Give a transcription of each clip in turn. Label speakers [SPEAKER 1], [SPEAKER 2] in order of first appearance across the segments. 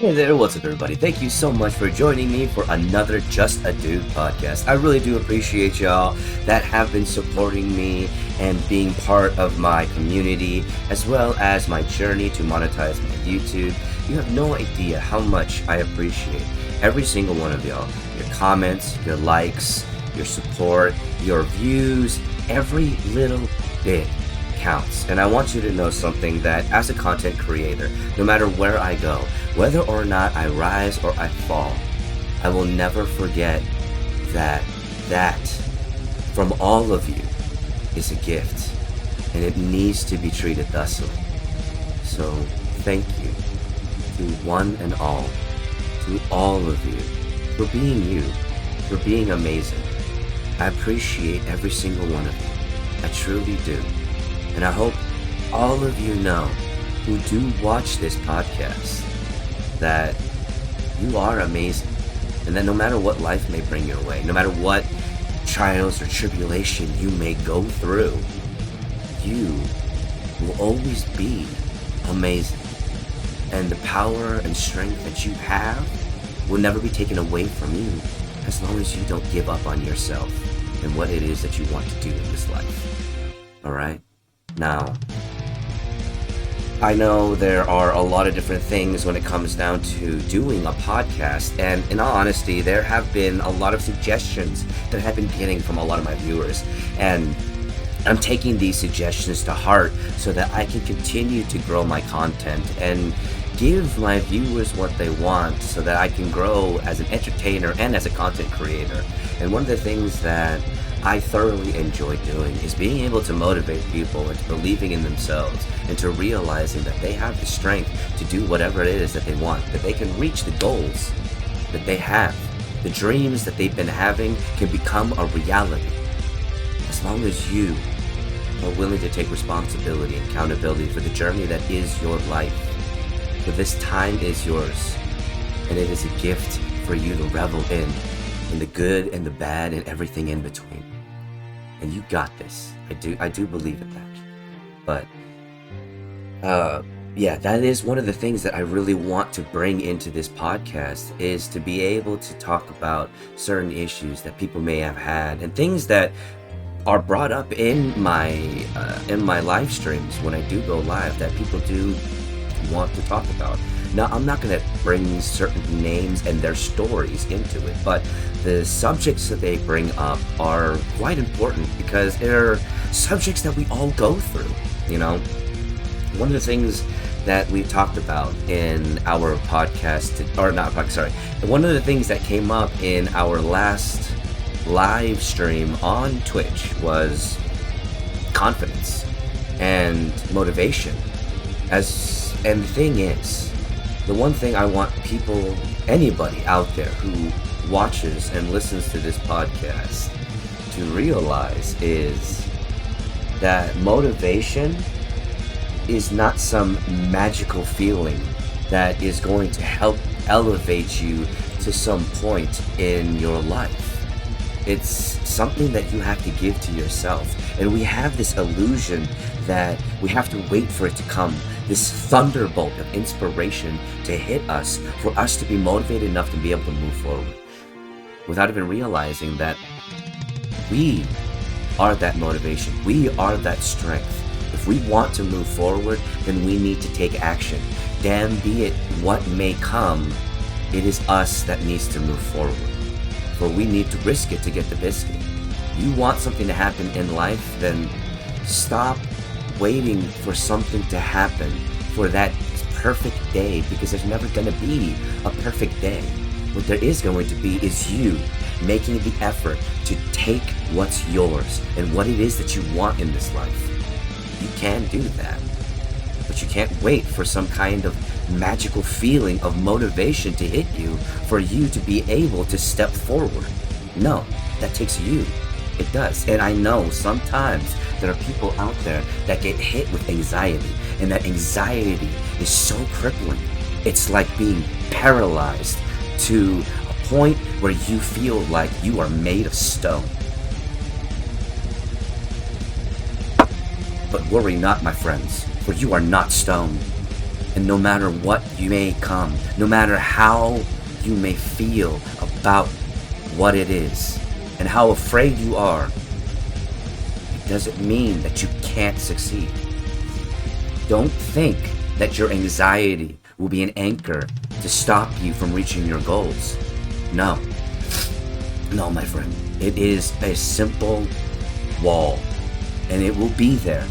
[SPEAKER 1] Hey there, what's up everybody? Thank you so much for joining me for another Just a Dude podcast. I really do appreciate y'all that have been supporting me and being part of my community, as well as my journey to monetize my YouTube. You have no idea how much I appreciate every single one of y'all. Your comments, your likes, your support, your views, every little bit counts. And I want you to know something, that as a content creator, no matter where I go, whether or not I rise or I fall, I will never forget that from all of you is a gift, and it needs to be treated thusly. So thank you to one and all, to all of you, for being you, for being amazing. I appreciate every single one of you. I truly do. And I hope all of you know, who do watch this podcast, that you are amazing, and that no matter what life may bring your way, no matter what trials or tribulation you may go through, you will always be amazing. And the power and strength that you have will never be taken away from you, as long as you don't give up on yourself and what it is that you want to do in this life. Alright? Now, I know there are a lot of different things when it comes down to doing a podcast, and in all honesty, there have been a lot of suggestions that I've been getting from a lot of my viewers, and I'm taking these suggestions to heart so that I can continue to grow my content and give my viewers what they want, so that I can grow as an entertainer and as a content creator. And one of the things that I thoroughly enjoy doing is being able to motivate people into believing in themselves, and to realizing that they have the strength to do whatever it is that they want, that they can reach the goals that they have. The dreams that they've been having can become a reality, as long as you are willing to take responsibility and accountability for the journey that is your life. For this time is yours, and it is a gift for you to revel in the good and the bad and everything in between. And you got this. I do believe in that. But yeah, that is one of the things that I really want to bring into this podcast, is to be able to talk about certain issues that people may have had, and things that are brought up in my live streams when I do go live, that people do want to talk about. Now, I'm not going to bring certain names and their stories into it, but the subjects that they bring up are quite important, because they're subjects that we all go through, you know? One of the things that we talked about in our podcast, one of the things that came up in our last live stream on Twitch was confidence and motivation. And the thing is, the one thing I want people, anybody out there who watches and listens to this podcast, to realize is that motivation is not some magical feeling that is going to help elevate you to some point in your life. It's something that you have to give to yourself. And we have this illusion that we have to wait for it to come, this thunderbolt of inspiration to hit us, for us to be motivated enough to be able to move forward, without even realizing that we are that motivation. We are that strength. If we want to move forward, then we need to take action. Damn, be it what may come, it is us that needs to move forward. For we need to risk it to get the biscuit. You want something to happen in life, then stop waiting for something to happen, for that perfect day, because there's never going to be a perfect day. What there is going to be is you making the effort to take what's yours and what it is that you want in this life. You can do that, but you can't wait for some kind of magical feeling of motivation to hit you for you to be able to step forward. No, that takes you. It does. And I know sometimes there are people out there that get hit with anxiety, and that anxiety is so crippling. It's like being paralyzed to a point where you feel like you are made of stone. But worry not, my friends, for you are not stone. And no matter what you may come, no matter how you may feel about what it is and how afraid you are, it doesn't mean that you can't succeed. Don't think that your anxiety will be an anchor to stop you from reaching your goals. No, my friend. It is a simple wall, and it will be there.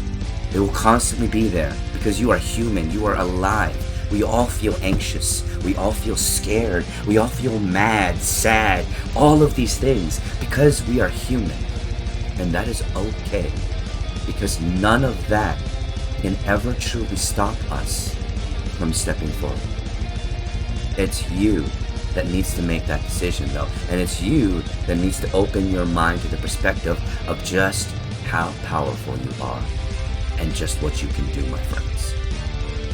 [SPEAKER 1] It will constantly be there because you are human. You are alive. We all feel anxious. We all feel scared. We all feel mad, sad, all of these things because we are human. And that is okay, because none of that can ever truly stop us from stepping forward. It's you that needs to make that decision, though. And it's you that needs to open your mind to the perspective of just how powerful you are and just what you can do, my friends.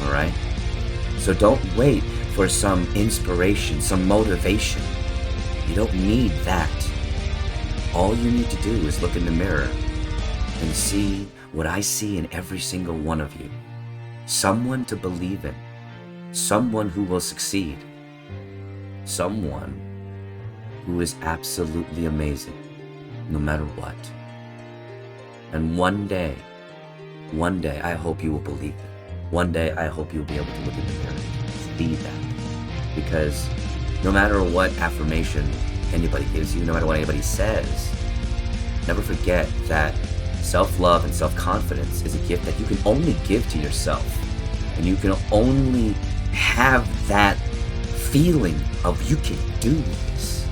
[SPEAKER 1] All right? So don't wait for some inspiration, some motivation. You don't need that. All you need to do is look in the mirror and see what I see in every single one of you. Someone to believe in. Someone who will succeed. Someone who is absolutely amazing, no matter what. And one day, I hope you will believe it. One day, I hope you'll be able to look in the mirror and see that. Because no matter what affirmation anybody gives you, no matter what anybody says, never forget that self-love and self-confidence is a gift that you can only give to yourself. And you can only have that feeling of you can do this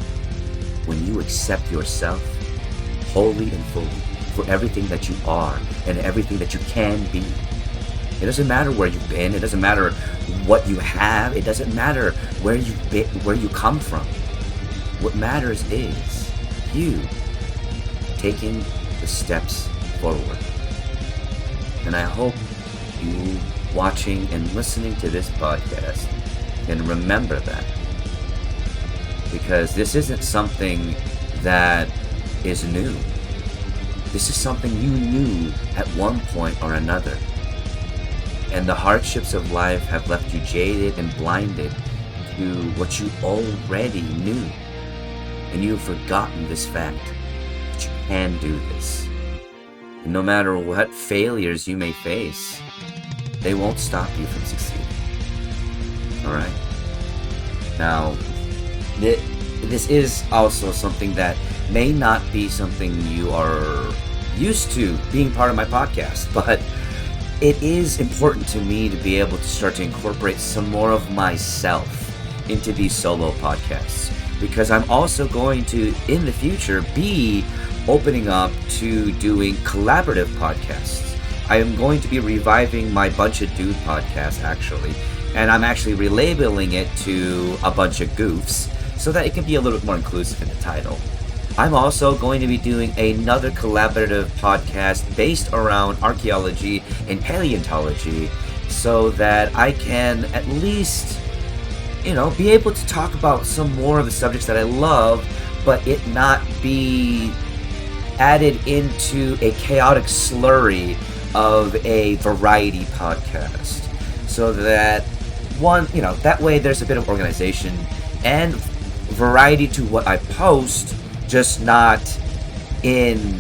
[SPEAKER 1] when you accept yourself wholly and fully for everything that you are and everything that you can be. It doesn't matter where you've been. It doesn't matter what you have. It doesn't matter where you've been, where you come from. What matters is you taking the steps forward. And I hope you watching and listening to this podcast can remember that. Because this isn't something that is new. This is something you knew at one point or another. And the hardships of life have left you jaded and blinded to what you already knew. And you've forgotten this fact that you can do this. And no matter what failures you may face, they won't stop you from succeeding. Alright? Now, this is also something that may not be something you are used to being part of my podcast, but it is important to me to be able to start to incorporate some more of myself into these solo podcasts, because I'm also going to, in the future, be opening up to doing collaborative podcasts. I am going to be reviving my Bunch of Dude podcast, actually, and I'm actually relabeling it to A Bunch of Goofs so that it can be a little bit more inclusive in the title. I'm also going to be doing another collaborative podcast based around archaeology and paleontology so that I can at least, be able to talk about some more of the subjects that I love, but it not be added into a chaotic slurry of a variety podcast. So that that way there's a bit of organization and variety to what I post, just not in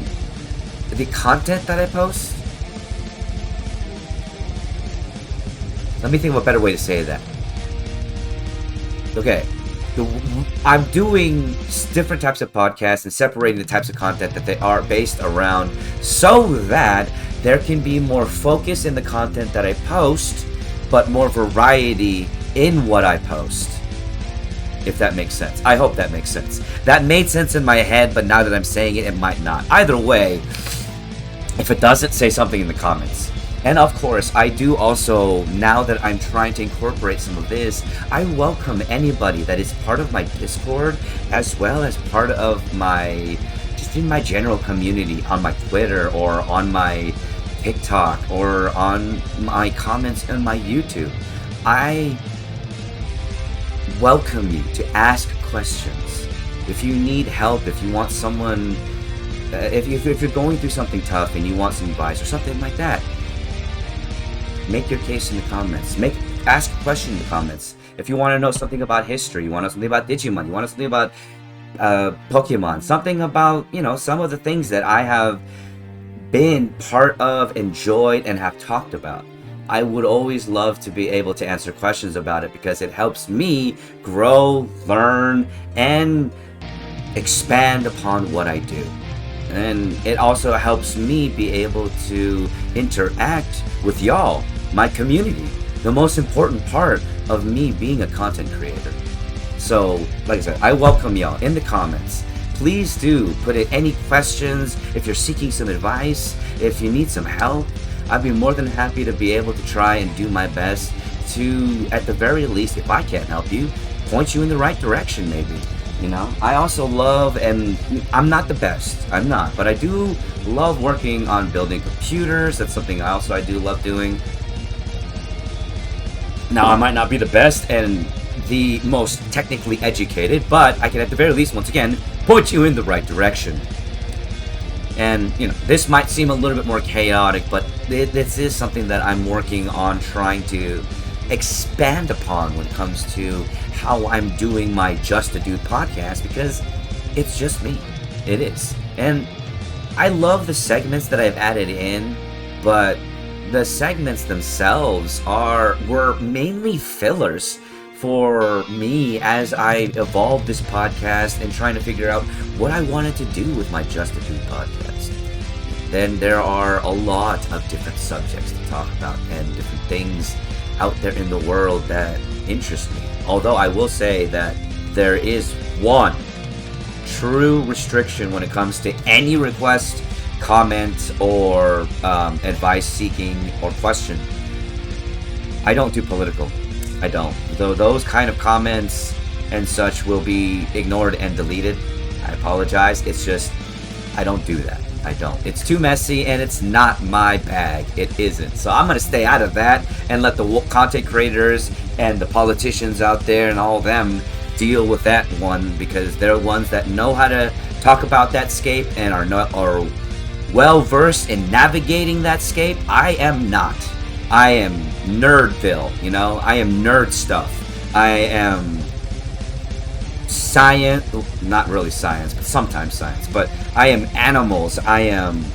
[SPEAKER 1] the content that I post. Let me think of a better way to say that. Okay, I'm doing different types of podcasts and separating the types of content that they are based around so that there can be more focus in the content that I post, but more variety in what I post. If that makes sense. I hope that makes sense. That made sense in my head, but now that I'm saying it, it might not. Either way, if it doesn't, say something in the comments. And of course, I do also, now that I'm trying to incorporate some of this, I welcome anybody that is part of my Discord, as well as part of just in my general community on my Twitter or on my TikTok or on my comments on my YouTube. I welcome you to ask questions. If you need help, if you want someone, if you're going through something tough and you want some advice or something like that, make your case in the comments. ask a question in the comments. If you want to know something about history, you want to know something about Digimon, you want to know something about Pokemon, something about, some of the things that I have been part of, enjoyed, and have talked about. I would always love to be able to answer questions about it because it helps me grow, learn, and expand upon what I do. And it also helps me be able to interact with y'all, my community, the most important part of me being a content creator. So, like I said, I welcome y'all in the comments. Please do put in any questions. If you're seeking some advice, if you need some help, I'd be more than happy to be able to try and do my best to, at the very least, if I can't help you, point you in the right direction maybe. I also love, and I'm not the best, I'm not, but I do love working on building computers. That's something I do love doing. Now, I might not be the best and the most technically educated, but I can at the very least, once again, point you in the right direction. And, this might seem a little bit more chaotic, but this is something that I'm working on trying to expand upon when it comes to how I'm doing my Just a Dude podcast, because it's just me. It is. And I love the segments that I've added in, but the segments themselves were mainly fillers for me as I evolved this podcast and trying to figure out what I wanted to do with my Just a Dude podcast. Then there are a lot of different subjects to talk about and different things out there in the world that interest me. Although I will say that there is one true restriction when it comes to any request, comment, or advice seeking or question. I don't do political. I don't. Though those kind of comments and such will be ignored and deleted. I apologize. It's just, I don't do that. I don't. It's too messy and it's not my bag. It isn't. So I'm going to stay out of that and let the content creators and the politicians out there and all of them deal with that one, because they're ones that know how to talk about that scape and are well versed in navigating that scape. I am not. I am Nerdville, I am nerd stuff. I am science, not really science, but sometimes science. But I am animals. I am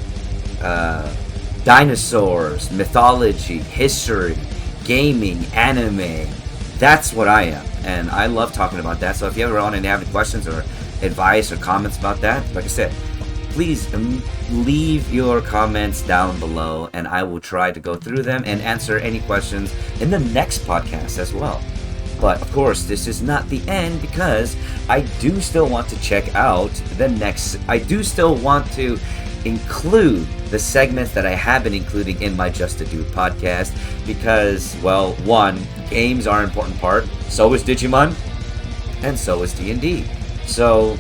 [SPEAKER 1] dinosaurs, mythology, history, gaming, anime. That's what I am, and I love talking about that. So if you ever want to have any questions or advice or comments about that, like I said, please leave your comments down below, and I will try to go through them and answer any questions in the next podcast as well. But of course, this is not the end, because I do still want to check out I do still want to include the segments that I have been including in my Just a Dude podcast, because, well, one, games are an important part, so is Digimon, and so is D&D. So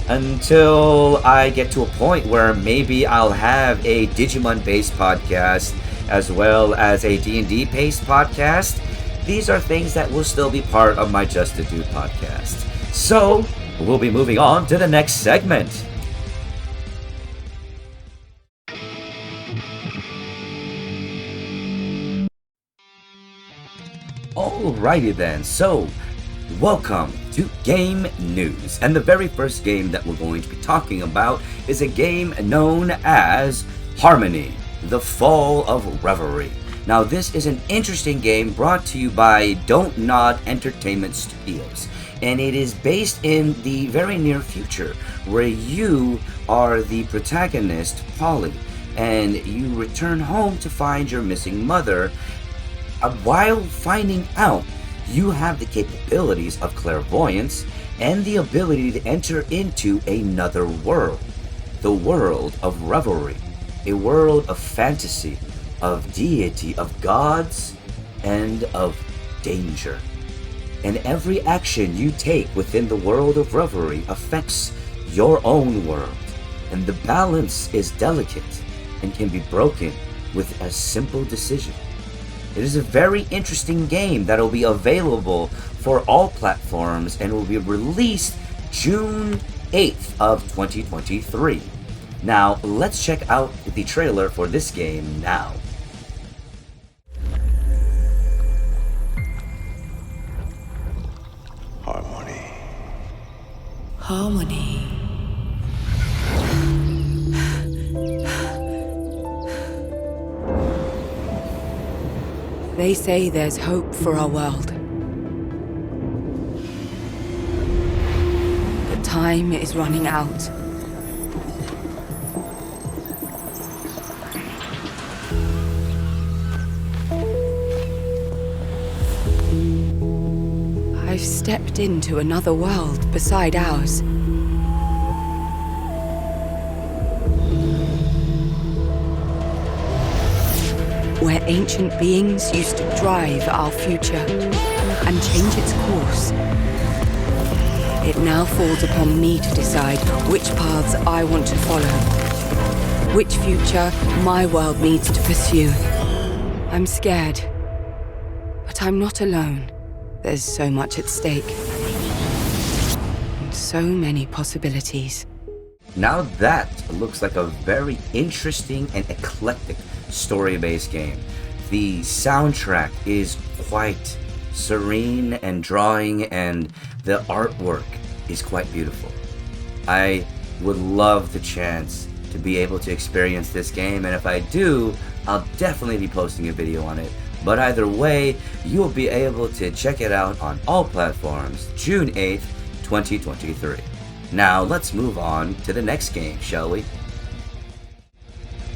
[SPEAKER 1] until I get to a point where maybe I'll have a Digimon-based podcast as well as a D&D-based podcast, these are things that will still be part of my Just a Dude podcast. So, we'll be moving on to the next segment. Alrighty then, so welcome to Game News, and the very first game that we're going to be talking about is a game known as Harmony: The Fall of Revelry. Now, this is an interesting game brought to you by Don't Nod Entertainment Studios, and it is based in the very near future, where you are the protagonist, Polly, and you return home to find your missing mother. While finding out, you have the capabilities of clairvoyance and the ability to enter into another world, the world of revelry, a world of fantasy, of deity, of gods, and of danger. And every action you take within the world of revelry affects your own world, and the balance is delicate and can be broken with a simple decision. It is a very interesting game that will be available for all platforms and will be released June 8th of 2023. Now, let's check out the trailer for this game now.
[SPEAKER 2] Harmony. They say there's hope for our world. But time is running out. I've stepped into another world beside ours. Where ancient beings used to drive our future and change its course. It now falls upon me to decide which paths I want to follow, which future my world needs to pursue. I'm scared, but I'm not alone. There's so much at stake, and so many possibilities.
[SPEAKER 1] Now that looks like a very interesting and eclectic story-based game. The soundtrack is quite serene and drawing, and the artwork is quite beautiful. I would love the chance to be able to experience this game, and if I do, I'll definitely be posting a video on it. But either way, you'll be able to check it out on all platforms June 8th, 2023. Now let's move on to the next game, shall we?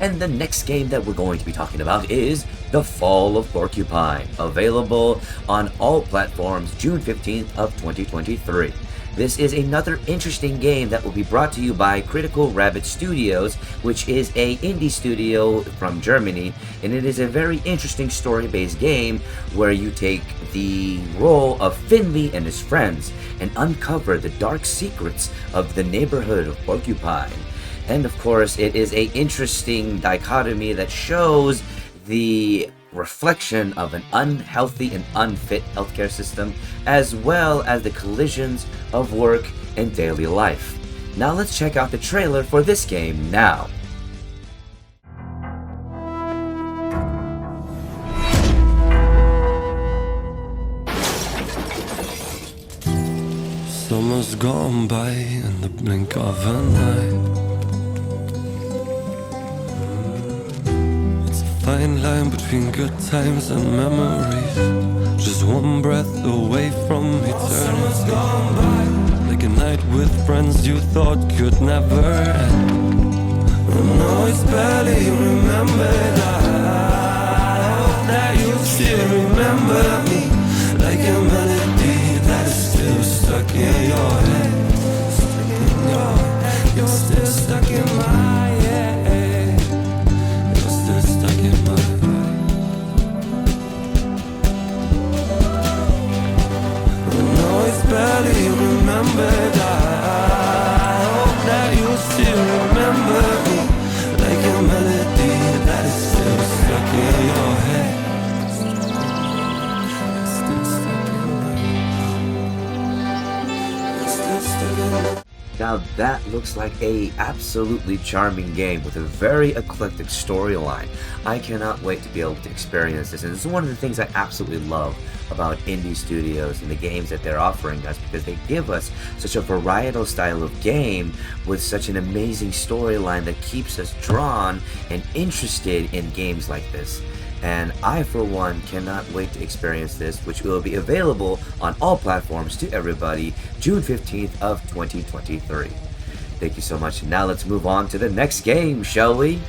[SPEAKER 1] And the next game that we're going to be talking about is The Fall of Porcupine, available on all platforms June 15th of 2023. This is another interesting game that will be brought to you by Critical Rabbit Studios, which is an indie studio from Germany, and it is a very interesting story-based game where you take the role of Finley and his friends and uncover the dark secrets of the neighborhood of Porcupine. And of course, it is an interesting dichotomy that shows the reflection of an unhealthy and unfit healthcare system, as well as the collisions of work and daily life. Now let's check out the trailer for this game now.
[SPEAKER 3] Summer's gone by in the blink of an eye. Fine line between good times and memories. Just one breath away from eternity. Like a night with friends you thought could never end. And now it's barely remembered. I hope that you still remember me. Like a melody that is still stuck in your head. Stuck in your head. You're still stuck in my head. Barely remembered. I hope that you still remember me. Like a melody that is still stuck in your head. Still stuck in my head.
[SPEAKER 1] Now that looks like a absolutely charming game with a very eclectic storyline. I cannot wait to be able to experience this, and this is one of the things I absolutely love about indie studios and the games that they're offering us, because they give us such a varietal style of game with such an amazing storyline that keeps us drawn and interested in games like this. And I, for one, cannot wait to experience this, which will be available on all platforms to everybody June 15th of 2023. Thank you so much. Now let's move on to the next game, shall we?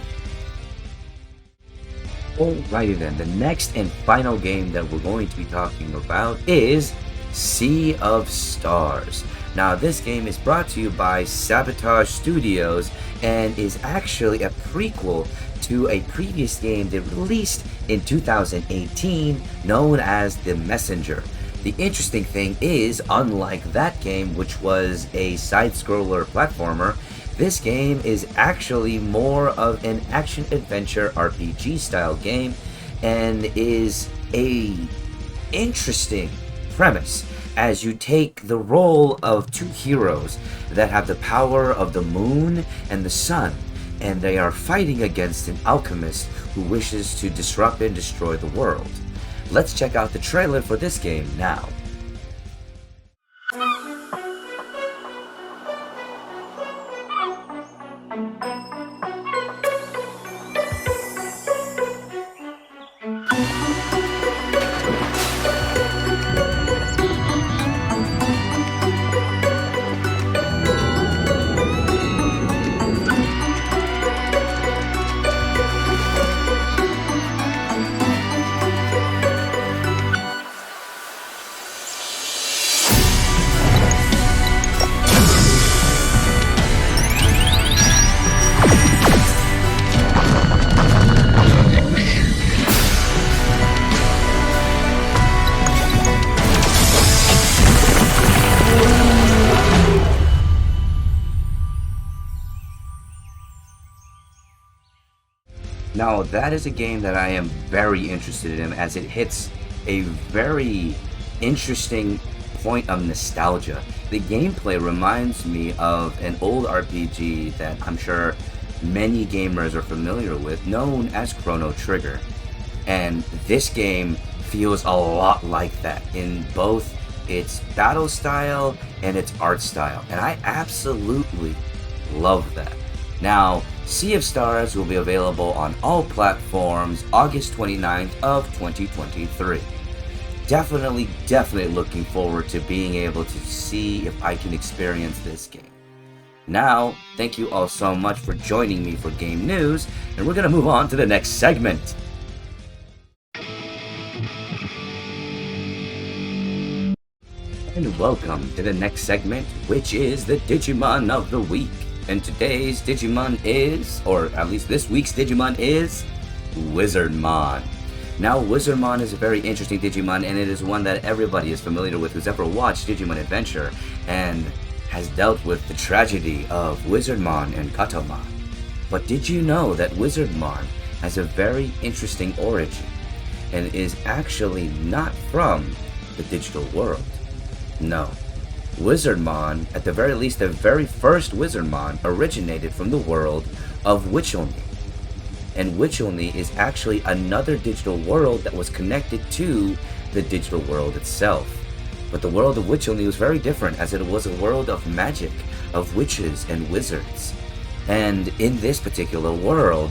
[SPEAKER 1] Alrighty then, the next and final game that we're going to be talking about is Sea of Stars. Now this game is brought to you by Sabotage Studios and is actually a prequel to a previous game that released in 2018 known as The Messenger. The interesting thing is, unlike that game, which was a side-scroller platformer, this game is actually more of an action-adventure RPG style game and is a interesting premise as you take the role of two heroes that have the power of the moon and the sun, and they are fighting against an alchemist who wishes to disrupt and destroy the world. Let's check out the trailer for this game now. Now, that is a game that I am very interested in, as it hits a very interesting point of nostalgia. The gameplay reminds me of an old RPG that I'm sure many gamers are familiar with, known as Chrono Trigger. And this game feels a lot like that in both its battle style and its art style, and I absolutely love that. Now, Sea of Stars will be available on all platforms August 29th of 2023. Definitely looking forward to being able to see if I can experience this game. Now, thank you all so much for joining me for Game News, and we're going to move on to the next segment. And welcome to the next segment, which is the Digimon of the Week. And today's Digimon is, or at least this week's Digimon is, Wizardmon. Now, Wizardmon is a very interesting Digimon, and it is one that everybody is familiar with who's ever watched Digimon Adventure and has dealt with the tragedy of Wizardmon and Katamon. But did you know that Wizardmon has a very interesting origin and is actually not from the digital world? No. Wizardmon, at the very least the very first Wizardmon, originated from the world of Witchelny. And Witchelny is actually another digital world that was connected to the digital world itself. But the world of Witchelny was very different, as it was a world of magic, of witches and wizards. And in this particular world,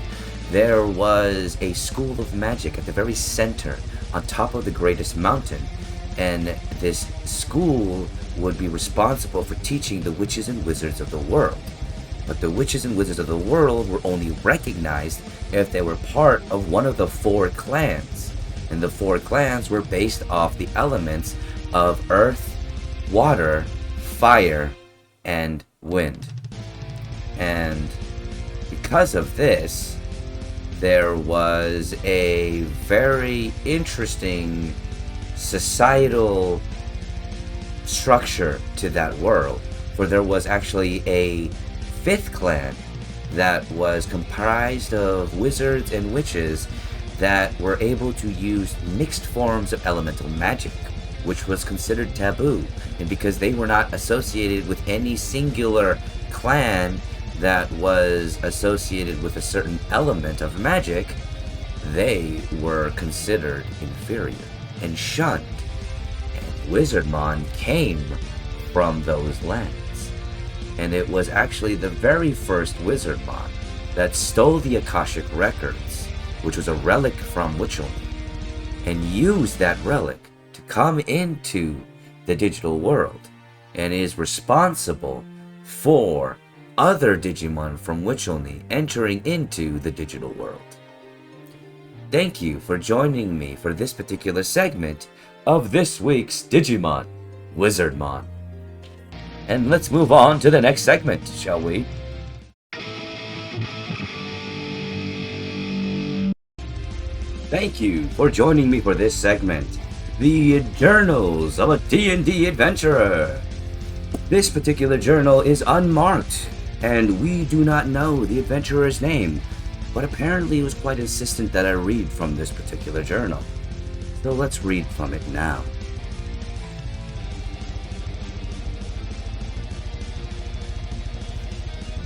[SPEAKER 1] there was a school of magic at the very center, on top of the greatest mountain. And this school would be responsible for teaching the witches and wizards of the world. But the witches and wizards of the world were only recognized if they were part of one of the 4 clans. And the 4 clans were based off the elements of earth, water, fire, and wind. And because of this, there was a very interesting societal structure to that world, for there was actually a 5th clan that was comprised of wizards and witches that were able to use mixed forms of elemental magic, which was considered taboo. And because they were not associated with any singular clan that was associated with a certain element of magic, they were considered inferior and shunned. And Wizardmon came from those lands. And it was actually the very first Wizardmon that stole the Akashic Records, which was a relic from Witchelny, and used that relic to come into the digital world, and is responsible for other Digimon from Witchelny entering into the digital world. Thank you for joining me for this particular segment of this week's Digimon, Wizardmon. And let's move on to the next segment, shall we? Thank you for joining me for this segment, the Journals of a D&D Adventurer. This particular journal is unmarked, and we do not know the adventurer's name, but apparently he was quite insistent that I read from this particular journal. So let's read from it now.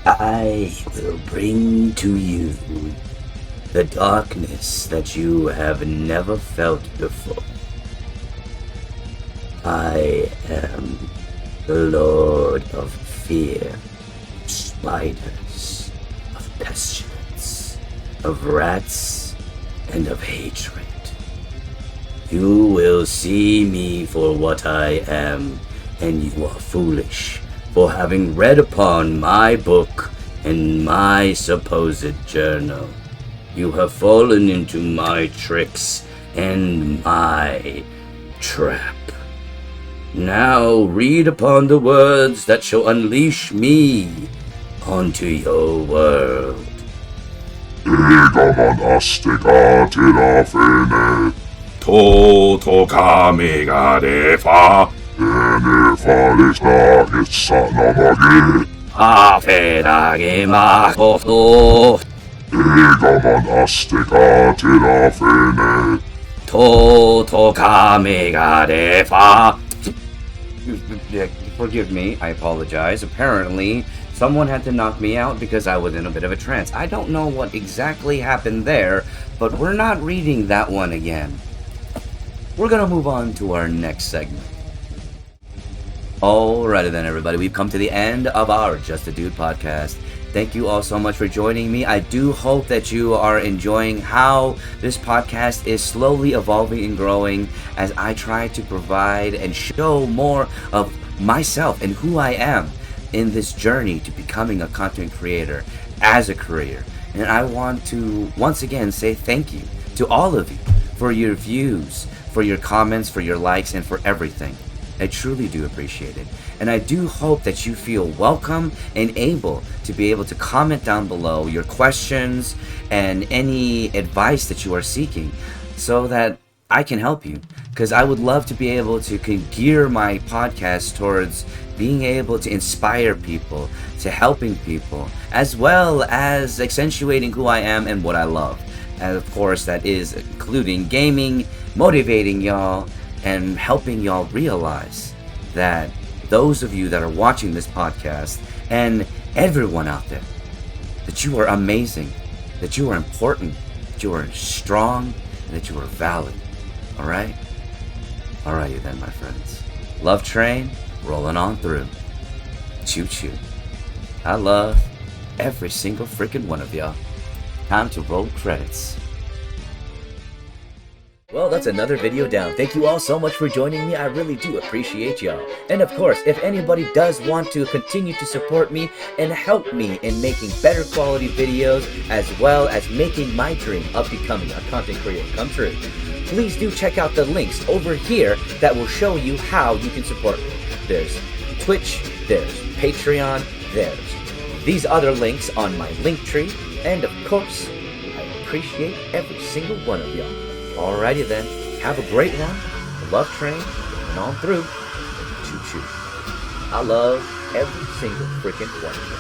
[SPEAKER 1] I will bring to you the darkness that you have never felt before. I am the Lord of Fear, of spiders, of pestilence, of rats, and of hatred. You will see me for what I am, and you are foolish for having read upon my book and my supposed journal. You have fallen into my tricks and my trap. Now read upon the words that shall unleash me onto your world.
[SPEAKER 4] Digimon astica tira fene. Toto kami ga defa. Ene falista itsa namagi.
[SPEAKER 1] Afedage makoto.
[SPEAKER 4] digimon astega terafene.
[SPEAKER 1] Totokamegadefa. Forgive me, I apologize. Apparently, someone had to knock me out because I was in a bit of a trance. I don't know what exactly happened there, but we're not reading that one again. We're gonna move on to our next segment. Alrighty then, everybody, we've come to the end of our Just a Dude podcast. Thank you all so much for joining me. I do hope that you are enjoying how this podcast is slowly evolving and growing as I try to provide and show more of myself and who I am in this journey to becoming a content creator as a career. And I want to once again say thank you to all of you for your views, for your comments, for your likes, and for everything. I truly do appreciate it. And I do hope that you feel welcome and able to be able to comment down below your questions and any advice that you are seeking so that I can help you. Because I would love to be able to gear my podcast towards being able to inspire people, to helping people, as well as accentuating who I am and what I love. And of course, that is including gaming, motivating y'all, and helping y'all realize that those of you that are watching this podcast and everyone out there, that you are amazing, that you are important, that you are strong, and that you are valid. Alright? Alrighty then, my friends. Love train, rolling on through. Choo choo. I love every single freaking one of y'all. Time to roll credits. Well, that's another video down. Thank you all so much for joining me. I really do appreciate y'all. And of course, if anybody does want to continue to support me and help me in making better quality videos, as well as making my dream of becoming a content creator come true, please do check out the links over here that will show you how you can support me. There's Twitch, there's Patreon, there's these other links on my Linktree, and of course, I appreciate every single one of y'all. Alrighty then, have a great one. The love train, and on through. Choo choo. I love every single freaking one of you.